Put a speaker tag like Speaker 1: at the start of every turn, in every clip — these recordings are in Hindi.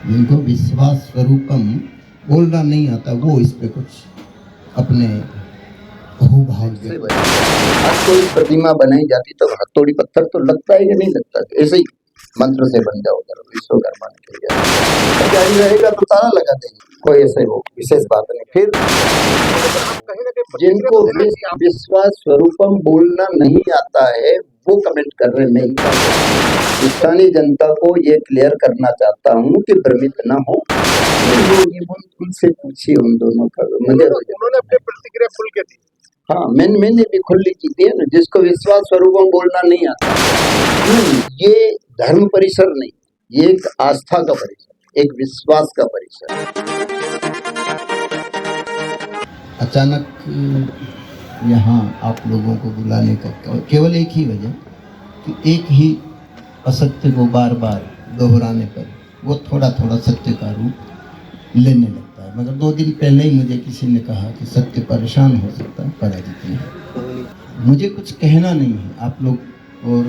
Speaker 1: जिनको विश्वास स्वरूपम बोलना नहीं आता, वो इस पे कुछ अपने भाव आज कोई प्रतिमा बनाई जाती तो हथौड़ी पत्थर तो लगता है या नहीं लगता, ऐसे ही मंत्र से बन जाओ करो विश्वकर्मा ने जारी रहेगा तो ताला लगा देंगे, कोई ऐसे वो विशेष बात नहीं। फिर जिनको विश्वास स्वरूपम बोलना नहीं आता है वो कमेंट कर रहे नहीं। स्थानीय जनता को ये क्लियर करना चाहता हूँ कि भ्रमित ना हो, उनसे पूछिए उन दोनों का। मुझे उन्होंने अपनी प्रतिक्रिया खुल के दी। हाँ, मैंने भी खुली की थी ना। जिसको विश्वास स्वरूपम बोलना नहीं आता, ये धर्म परिसर नहीं, ये एक आस्था का परिसर, एक विश्वास का परिसर। अचानक यहाँ आप लोगों को बुलाने का केवल एक ही वजह कि एक ही असत्य को बार बार दोहराने पर वो थोड़ा थोड़ा सत्य का रूप लेने लगता है। मगर 2 दिन पहले ही मुझे किसी ने कहा कि सत्य परेशान हो सकता है, पराजित नहीं। मुझे कुछ कहना नहीं है, आप लोग और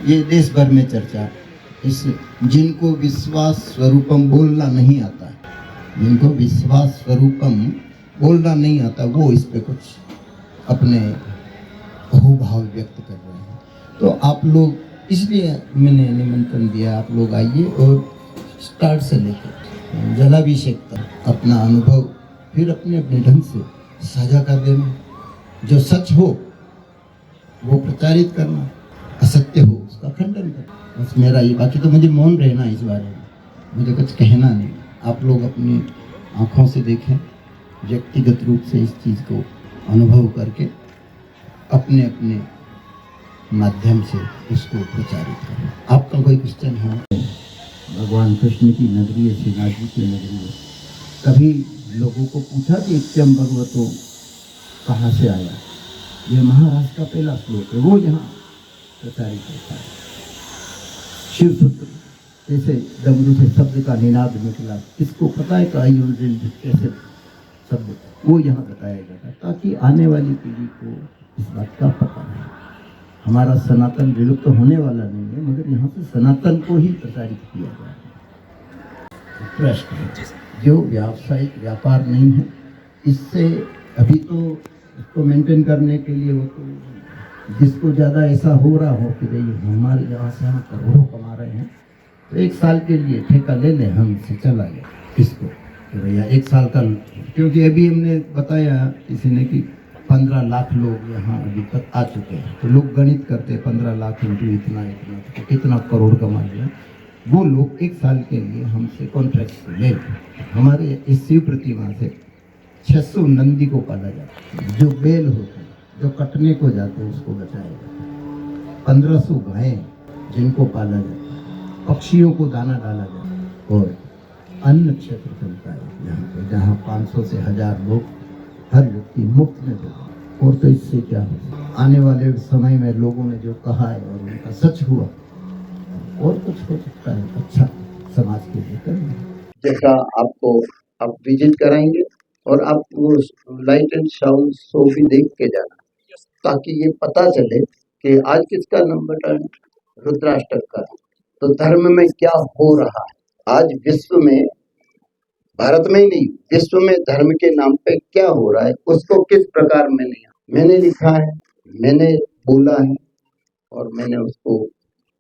Speaker 1: ये देश भर में चर्चा इस जिनको विश्वास स्वरूपम बोलना नहीं आता है, जिनको विश्वास स्वरूपम बोलना नहीं आता, वो इस पे कुछ अपने भाव व्यक्त कर रहे हैं। तो आप लोग, इसलिए मैंने निमंत्रण दिया, आप लोग आइए और स्टार्ट से लेकर जलाभिषेक तक अपना अनुभव फिर अपने अपने ढंग से साझा कर देना। जो सच हो वो प्रचारित करना, असत्य हो उसका खंडन करना, बस मेरा ये। बाकी तो मुझे मौन रहना इस बारे में, मुझे कुछ कहना नहीं। आप लोग अपनी आँखों से देखें, व्यक्तिगत रूप से इस चीज़ को अनुभव करके अपने अपने माध्यम से इसको प्रचारित करें। आपका कोई क्वेश्चन है? भगवान कृष्ण की नगरी है, श्रीनाथ जी की नगरी है। कभी लोगों को पूछा कि इत्यम भगवतो कहाँ से आया? ये महाराष्ट्र का पहला श्लोक है, वो यहाँ प्रचारित होता है। शिव सूत्र जैसे डमरू से शब्द का निनाद निकला, किसको पता है कैसे शब्द, वो यहाँ बताया जाता है ताकि आने वाली पीढ़ी को इस बात का पता है। हमारा सनातन विलुप्त होने वाला नहीं है, मगर यहाँ से सनातन को ही प्रसारित किया जाए। ट्रस्ट है जो व्यावसायिक व्यापार नहीं है, इससे अभी तो इसको मेंटेन करने के लिए वो तो जिसको ज़्यादा ऐसा हो रहा हो कि भाई हमारे यहाँ से हम करोड़ों कमा रहे हैं, तो 1 साल के लिए ठेका ले लें, हम से चला गया किसको कि भैया 1 साल का। क्योंकि अभी हमने बताया किसी ने कि 15 लाख लोग यहाँ अभी तक आ चुके हैं, तो लोग गणित करते हैं 15 लाख इंटू इतना इतना तो कितना करोड़ कमा लिया। वो लोग 1 साल के लिए हमसे कॉन्ट्रैक्ट ले लें। हमारे इस शिव प्रतिमा से 600 नंदी को पाला जाता है, जो बेल होते हैं, जो कटने को जाते हैं उसको बचाया जाता है। 1500 गायें जिनको पाला जाता है, पक्षियों को दाना डाला जाता है, और अन्न क्षेत्र चलता है यहाँ पे, जहाँ 500 से 1000 लोग हर व्यक्ति मुफ्त में देते। और तो इससे क्या हो, आने वाले समय में लोगों ने जो कहा है और उनका सच हुआ, और कुछ हो सकता है अच्छा समाज के लिए करना। जैसा आपको आप विजिट कराएंगे और आप वो लाइट एंड साउंड शो भी देख के जाना, ताकि ये पता चले कि आज किसका नंबर टर्न रुद्राष्टक का, तो धर्म में क्या हो रहा है आज विश्व में, भारत में ही नहीं विश्व में धर्म के नाम पे क्या हो रहा है, उसको किस प्रकार मैंने लिखा है, मैंने बोला है, और मैंने उसको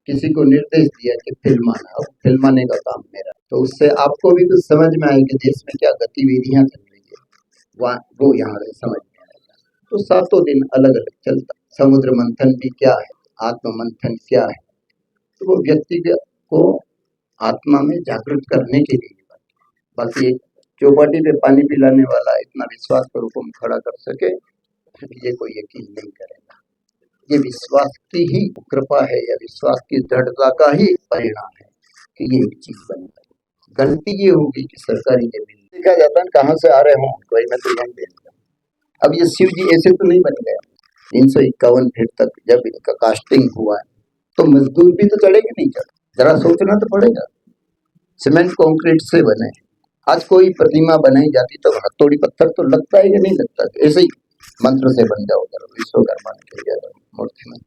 Speaker 1: किसी को निर्देश दिया कि फिल्माना। अब फिल्माने का काम मेरा, तो उससे आपको भी कुछ समझ में आएगी देश में क्या गतिविधियां चल रही है, वो यहाँ से समझ में आएगा। तो 7 दिन अलग अलग चलता। समुद्र मंथन भी क्या है, आत्म मंथन क्या है, तो वो व्यक्ति को आत्मा में जागृत करने के लिए। बाकी एक चौपाटी पे पानी पिलाने वाला इतना विश्वास पर हुक्म खड़ा कर सके, ये कोई यकीन नहीं करेगा। ये विश्वास की ही कृपा है या विश्वास की दृढ़ता का ही परिणाम है कि ये चीज बन पाई। गलती ये होगी कि सरकारी जमीन देखा जाता है कहाँ से आ रहे हों, कोई मैं तो यहाँ भेजता। अब ये शिव जी ऐसे तो नहीं बन गया। 351 फीट तक जब इनका कास्टिंग हुआ है तो मजदूर भी तो चढ़ेगा नहीं चढ़, जरा सोचना तो पड़ेगा। सीमेंट कंक्रीट से बने, आज कोई प्रतिमा बनाई जाती तो हथौड़ी पत्थर तो लगता है या नहीं लगता, ऐसे ही मंत्र से बन जाओ करो विश्वकर्मा ने मूर्ति में,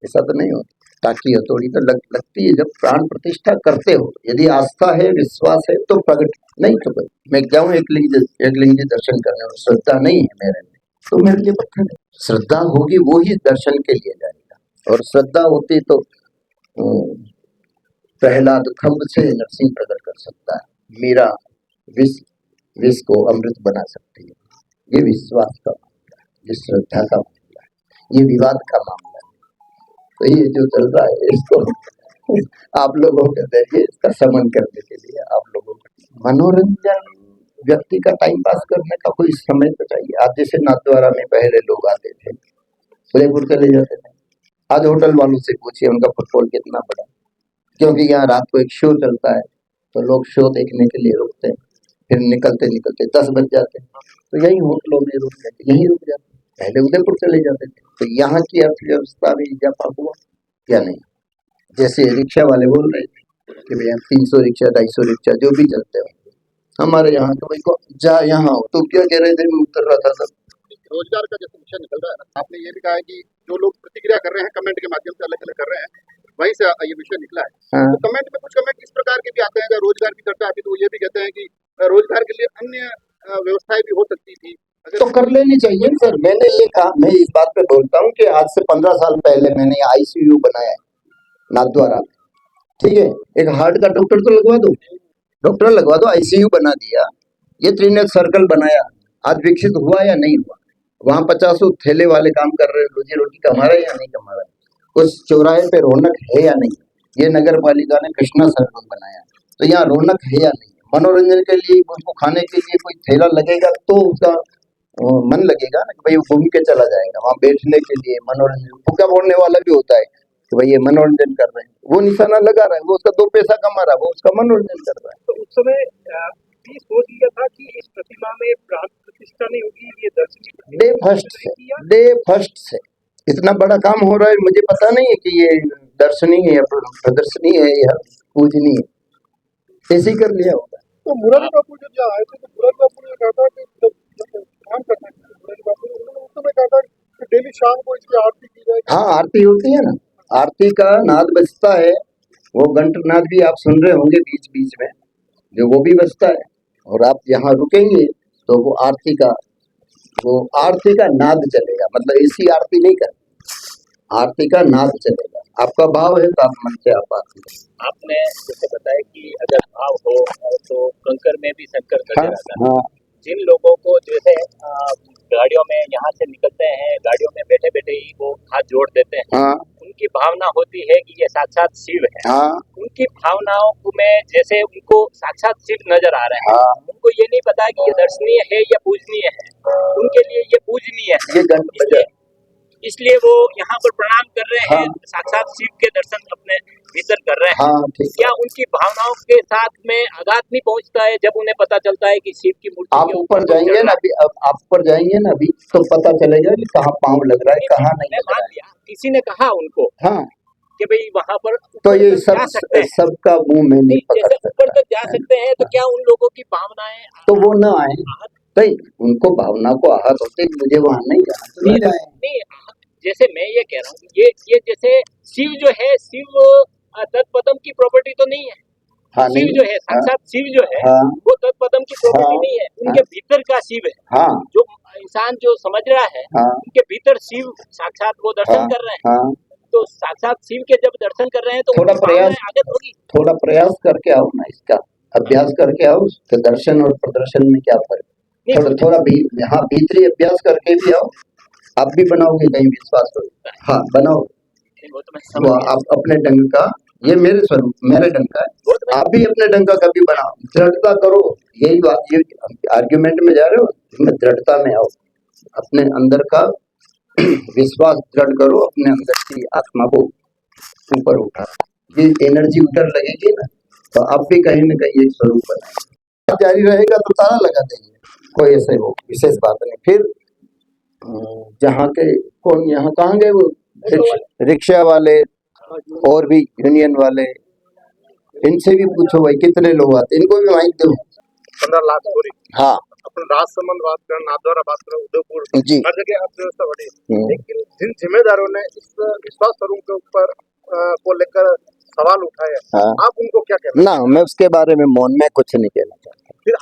Speaker 1: ऐसा तो नहीं होता। टाकी हथौड़ी तो लगती है जब प्राण प्रतिष्ठा करते हो। यदि आस्था है, विश्वास है तो प्रगट, नहीं तो भाई मैं जाऊं एक लिंग जी दर्शन करने और श्रद्धा नहीं है मेरे में, तो मेरे लिए पत्थर है। श्रद्धा होगी वो ही दर्शन के लिए जाएगा, और श्रद्धा होती तो प्रहलाद खम्भ से नरसिंह प्रकट कर सकता है, मीरा विष को अमृत बना सकती है। ये विश्वास का मामला है, ये श्रद्धा का मामला है, ये विवाद का मामला है। तो ये जो चल रहा है इसको आप लोगों के जरिए इसका समन करने के लिए आप लोगों को मनोरंजन, व्यक्ति का टाइम पास करने का कोई समय तो चाहिए। आज जैसे नाथद्वारा में पहले लोग आते थे, उदयपुर चले जाते थे, आज होटल वालों से पूछिए उनका फुटफॉल कितना बड़ा, क्योंकि यहाँ रात को एक शो चलता है तो लोग शो देखने के लिए रुकते हैं, फिर निकलते निकलते 10 बज जाते हैं, तो यही होटलों में रुक जाते, यहीं रुक जाते। पहले उदयपुर चले जाते थे। तो यहाँ की अर्थव्यवस्था में इजाफा हुआ या नहीं? जैसे रिक्शा वाले बोल रहे थे कि भैया 300 रिक्शा 250 रिक्शा जो भी चलते हो हमारे यहाँ, तो भाई को जा यहाँ हो, तो क्या कह रहे थे, मैं उतर रहा था सब।
Speaker 2: रोजगार का जैसे विषय निकल रहा है ना, आपने ये भी कहा है कि जो लोग प्रतिक्रिया कर रहे हैं कमेंट के माध्यम से अलग अलग कर रहे हैं, वहीं से ये विषय निकला है।
Speaker 1: हाँ।
Speaker 2: तो कमेंट में कुछ कमेंट इस प्रकार के भी आते हैं, अगर रोजगार की चर्चा आती तो वो ये भी कहते हैं कि रोजगार के लिए अन्य व्यवस्थाएं भी हो सकती थी,
Speaker 1: तो कर लेनी चाहिए सर। मैंने ये कहा, मैं इस बात पे बोलता हूँ कि आज से 15 साल पहले मैंने ICU बनाया नाथद्वारा, ठीक है, एक हार्ट का डॉक्टर तो लगवा दो, डॉक्टर लगवा दो, ICU बना दिया, ये त्रिनेत्र सर्कल बनाया, आज विकसित हुआ या नहीं हुआ? वहां 50 ठेले वाले काम कर रहे, रोजी रोटी कमा रहे या नहीं कमा रहे? उस चौराहे पे रौनक है या नहीं? ये नगर पालिका ने कृष्णा सर्कल बनाया, तो यहाँ रौनक है या नहीं? मनोरंजन के लिए, उसको खाने के लिए कोई ठेला लगेगा तो उसका मन लगेगा ना कि भाई वो घूम के चला जाएगा। वहां बैठने के लिए मनोरंजन, फुक्का बोलने वाला भी होता है कि भाई ये मनोरंजन कर रहे हैं, वो निशाना लगा रहा है, वो उसका 2 पैसा कमा रहा है, वो उसका मनोरंजन कर रहा है।
Speaker 2: तो उस समय भी सोच लिया था कि इस प्रतिमा में प्राण प्रतिष्ठा नहीं होगी, ये दर्शनीय
Speaker 1: डे फर्स्ट से इतना बड़ा काम हो रहा है, मुझे पता नहीं है कि ये दर्शनीय है, प्रदर्शनी है या पूजनीय है, ऐसे ही कर लिया होगा।
Speaker 2: तो मुरारी बापू जब यहाँ आए थे तो मुरारी बापू ने कहा था कि काम करना चाहिए, मुरारी बापू ने उस समय कहा था कि डेली शाम को इसकी आरती की जाए।
Speaker 1: हाँ, आरती होती है ना, आरती का नाद बजता है, वो घंटनाद भी आप सुन रहे होंगे बीच बीच में, जो वो भी बजता है, और आप यहाँ रुकेंगे तो वो आरती का नाद चलेगा, मतलब ऐसी आरती नहीं कर, आरती का नाद चलेगा। आपका भाव है तो आप मन से आप आरती करें।
Speaker 3: आपने जैसे बताया कि अगर भाव हो तो कंकर में भी शंकर नजर आता है।
Speaker 1: हाँ,
Speaker 3: जिन लोगों को जैसे गाड़ियों में यहाँ से निकलते हैं, गाड़ियों में बैठे बैठे ही वो हाथ जोड़ देते हैं,
Speaker 1: हाँ,
Speaker 3: उनकी भावना होती है कि ये साक्षात शिव है।
Speaker 1: हाँ,
Speaker 3: उनकी भावनाओं में जैसे उनको साक्षात शिव नजर आ रहे हैं,
Speaker 1: हाँ,
Speaker 3: उनको ये नहीं पता कि ये दर्शनीय है या पूजनीय है, उनके लिए ये पूजनीय है।
Speaker 1: ये घंट बजा,
Speaker 3: इसलिए वो यहाँ पर प्रणाम कर रहे हैं,
Speaker 1: हाँ,
Speaker 3: साक्षात शिव के दर्शन अपने भीतर कर रहे हैं।
Speaker 1: हाँ, ठीक।
Speaker 3: क्या उनकी भावनाओं के साथ में आघात नहीं पहुंचता है जब उन्हें पता चलता है कि शिव की मूर्ति
Speaker 1: आप
Speaker 3: के
Speaker 1: ऊपर जाएंगे ना अभी, अब आप ऊपर जाएंगे ना अभी तो पता चलेगा कि कहाँ पाँव लग रहा है, कहाँ नहीं लग
Speaker 3: मान
Speaker 1: रहा
Speaker 3: लिया किसी ने कहा उनको
Speaker 1: है। हाँ,
Speaker 3: कि भाई वहाँ पर
Speaker 1: तो ये
Speaker 3: ऊपर तक जा सकते हैं,
Speaker 1: सबका मुंह में नहीं पकड़
Speaker 3: जैसे ऊपर
Speaker 1: सकता
Speaker 3: तक जा सकते हैं, तो क्या उन लोगों की भावनाएं
Speaker 1: तो वो ना आए, नहीं उनको भावना को आहत होते कि मुझे वहां नहीं जाना, तो नहीं जाए।
Speaker 3: नहीं, जैसे मैं ये कह रहा हूँ, ये जैसे शिव जो है, शिव तत्पदम की प्रॉपर्टी तो नहीं है।
Speaker 1: हाँ,
Speaker 3: शिव जो है, साक्षात शिव जो है,
Speaker 1: हाँ,
Speaker 3: वो तत्पदम की प्रॉपर्टी
Speaker 1: हाँ,
Speaker 3: नहीं है, उनके भीतर का शिव है।
Speaker 1: हाँ,
Speaker 3: जो इंसान जो समझ रहा है,
Speaker 1: हाँ,
Speaker 3: उनके भीतर शिव साक्षात वो दर्शन
Speaker 1: हाँ,
Speaker 3: कर रहे हैं।
Speaker 1: हाँ,
Speaker 3: तो साक्षात शिव के जब दर्शन कर रहे हैं तो
Speaker 1: थोड़ा
Speaker 3: उनकी
Speaker 1: प्रयास,
Speaker 3: भावनाएं आगत होगी।
Speaker 1: थोड़ा प्रयास करके आओ ना, इसका अभ्यास करके आओ तो दर्शन और प्रदर्शन में क्या फर्क, थोड़ा भी हाँ भीतरी अभ्यास करके भी आओ, आप भी बनाओगे कहीं विश्वास हो। हाँ, बनाओ,
Speaker 3: वो तो मैं समझ
Speaker 1: वो
Speaker 3: गया।
Speaker 1: आप अपने ढंग का, ये मेरे स्वरूप मेरे ढंग का है, आप भी अपने ढंग का कभी बनाओ, दृढ़ता करो। यही बात, ये आर्ग्यूमेंट में जा रहे हो, इसमें दृढ़ता में आओ, अपने अंदर का विश्वास दृढ़ करो, अपने अंदर की आत्मा को ऊपर उठा, ये एनर्जी उधर लगेगी ना तो आप भी कहीं ना कहीं एक स्वरूप बनाएंगे। जारी रहेगा तो ताला लगा देंगे, कोई ऐसे वो विशेष बात नहीं। फिर जहाँ के कौन, यहाँ कहाँ गए वो रिक्शा वाले और भी यूनियन वाले, इनसे भी पूछो भाई कितने लोग आते, इनको भी माइक दो।
Speaker 2: 15 लाख पूरी।
Speaker 1: हाँ,
Speaker 2: अपन राजसमंद बात करें, नाथद्वारा बात करें, उदयपुर,
Speaker 1: जी,
Speaker 2: हर जगह अर्थव्यवस्था बढ़ी, लेकिन जिन जिम्मेदारों ने इस विश्वास स्वरूप के ऊपर को लेकर सवाल उठाए,
Speaker 4: हाँ।
Speaker 2: आप उनको क्या कहना
Speaker 4: ना, मैं उसके बारे में मौन में कुछ नहीं कहना चाहता।
Speaker 2: फिर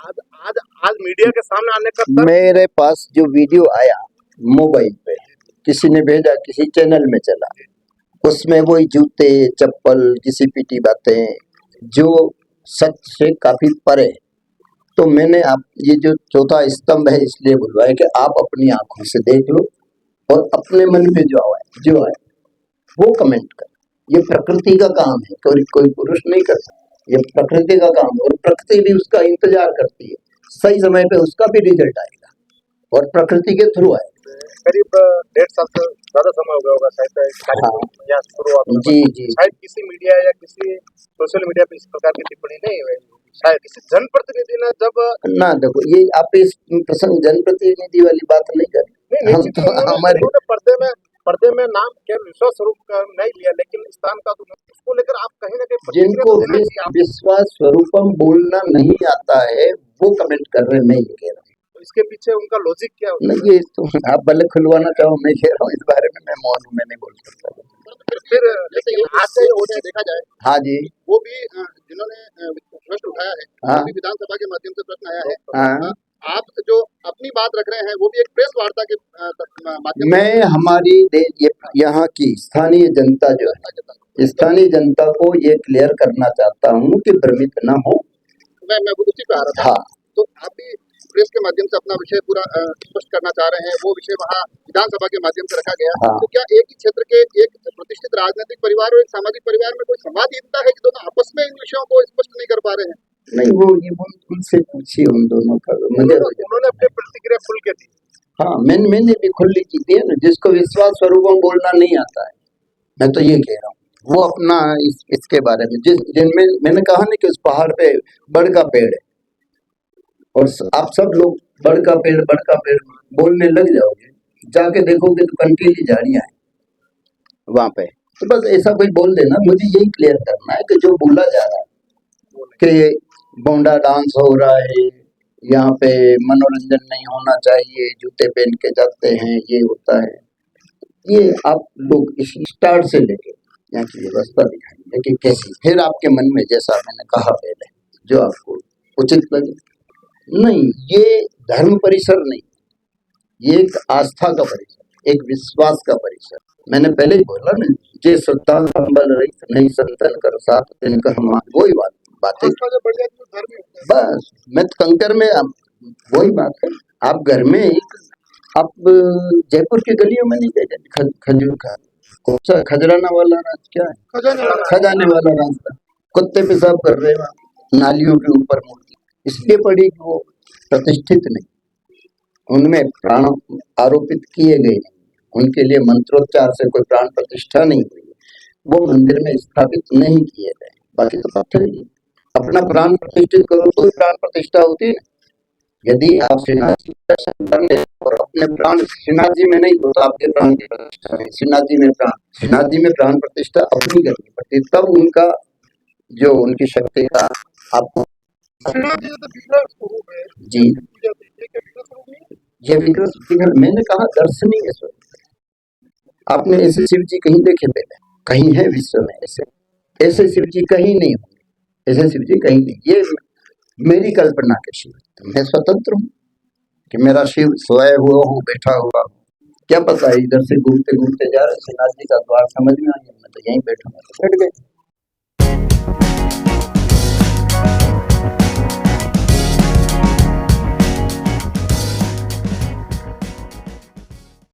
Speaker 2: आज मीडिया के सामने आने का तर्क
Speaker 4: मेरे पास जो वीडियो आया मोबाइल पे, किसी ने भेजा, किसी चैनल में चला, उसमें वही जूते चप्पल घिसी पीटी बातें जो सच से काफी परे। तो मैंने आप ये जो चौथा स्तंभ है इसलिए बुलवाया कि आप अपनी आंखों से देख लो और अपने मन में जो आए वो कमेंट कर। ये प्रकृति का काम है, कोई पुरुष नहीं कर सकता, ये प्रकृति का काम है और प्रकृति भी उसका इंतजार करती है। सही समय पे उसका भी रिजल्ट आएगा और प्रकृति के थ्रू आएगा।
Speaker 2: करीब 1.5 साल से ज्यादा समय हो गया होगा शायद इस कार्यक्रम या शुरुआत में।
Speaker 4: जी
Speaker 2: शायद किसी मीडिया या किसी सोशल मीडिया पे इस प्रकार की टिप्पणी नहीं हुई, शायद किसी जनप्रतिनिधि ने जब
Speaker 4: ना देखो, ये आप इस प्रसंग जनप्रतिनिधि वाली बात नहीं कर, हम तो हमारे
Speaker 2: पर्दे में नाम केवल विश्वास स्वरूप का नहीं लिया, लेकिन स्थान का तो उसको लेकर आप कहीं ना कहीं
Speaker 4: जिनको विश्वास स्वरूपम बोलना नहीं आता है वो कमेंट कर रहे हैं, मैं ये कह रहा हूँ।
Speaker 2: इसके पीछे उनका लॉजिक क्या होता है?
Speaker 4: नहीं, ये तो आप भले खुलवाना चाहो, मैं कह रहा हूँ इस बारे में मैं मौन हूँ, मैं नहीं बोल सकता।
Speaker 2: फिर जैसे आज से OJ देखा जाए,
Speaker 4: हाँ जी,
Speaker 2: वो भी जिन्होंने प्रश्न उठाया है,
Speaker 4: हाँ,
Speaker 2: वो भी विधानसभा के माध्यम से प्रश्न आया है।
Speaker 4: हाँ,
Speaker 2: आप जो अपनी बात रख रहे हैं वो भी एक प्रेस वार्ता के माध्यम
Speaker 4: मैं हमारी यहाँ की स्थानीय जनता जो है, स्थानीय जनता को ये क्लियर करना चाहता हूँ कि भ्रमित न हो।
Speaker 2: मैं उसी पे आ रहा था।
Speaker 4: हाँ,
Speaker 2: तो आप भी प्रेस के माध्यम से अपना विषय पूरा स्पष्ट करना चाह रहे हैं, वो विषय वहाँ विधानसभा के माध्यम से रखा गया।
Speaker 4: हाँ।
Speaker 2: तो क्या एक ही क्षेत्र के एक प्रतिष्ठित राजनीतिक परिवार और एक सामाजिक परिवार में कोई संवादहीनता है कि दोनों आपस में इन विषयों को स्पष्ट नहीं कर पा रहे हैं?
Speaker 4: नहीं, वो ये उनसे पूछिए, उन दोनों का मुझे
Speaker 2: उन्होंने अपनी प्रतिक्रिया खुल के दी।
Speaker 4: हाँ, मैंने भी खुली की थी ना। जिसको विश्वास स्वरूपम बोलना नहीं आता है, मैं तो ये कह रहा हूँ, वो अपना इसके बारे में जिनमें मैंने कहा ना कि उस पहाड़ पे बड़ का पेड़ है और आप सब लोग बड़ का पेड़ बोलने लग जाओगे, जाके देखोगे तो कंटीली झाड़ियां हैं वहां पे। तो बस ऐसा कोई बोल देना, मुझे यही क्लियर करना है कि जो बोला जा रहा है कि बोंडा डांस हो रहा है, यहाँ पे मनोरंजन नहीं होना चाहिए, जूते पहन के जाते हैं, ये होता है, ये आप लोग इस स्टार्ट से लेके यहाँ की व्यवस्था दिखाएंगे कि कैसी, फिर आपके मन में जैसा मैंने कहा पहले जो आपको उचित लगे। नहीं, ये धर्म परिसर नहीं, ये एक आस्था का परिसर, एक विश्वास का परिसर। मैंने पहले ही बोला ना, जे श्रद्धा संबल रही नहीं संतन कर साथ दिन कर, वही बातें बस। मैं कंकर में वही बात है, आप घर में आप जयपुर की गलियों में नहीं गए, खजूर का कौन सा खजराना वाला रास्ता, क्या है खजाने वाला रास्ता, कुत्ते पेशाब कर रहे हैं, नालियों के ऊपर मूर्ति इसलिए पड़ी कि वो प्रतिष्ठित नहीं, उनमें प्राण आरोपित किए गए नहीं, उनके लिए मंत्रोच्चार से कोई प्राण प्रतिष्ठा नहीं हुई, वो मंदिर में स्थापित नहीं किए गए। बाकी तो पत्थर ही, अपना प्राण प्रतिष्ठित करो तो प्राण प्रतिष्ठा होती है। यदि आप श्रीनाथ जी दर्शन कर ले और अपने प्राण श्रीनाथ जी में नहीं हो तो आपके प्राण की प्रतिष्ठा नहीं। श्रीनाथ जी में प्राण प्रतिष्ठा अपनी करनी पड़ती, तब उनका जो उनकी शक्ति का आपको जी ये विग्रह मैंने कहा दर्शनीय स्वरूप। आपने ऐसे शिव जी कहीं देखे पहले? कहीं है विश्व में ऐसे शिव जी कहीं नहीं होंगे, ऐसे शिव जी कहीं नहीं। ये मेरी कल्पना के शिव, मैं स्वतंत्र हूँ कि मेरा शिव सोया हुआ हो, बैठा हुआ हो, क्या पता है इधर से घूमते घूमते जा रहे श्रीनाथ जी का द्वार समझ में आ गया, मैं तो यहीं बैठूंगा, बैठ गए।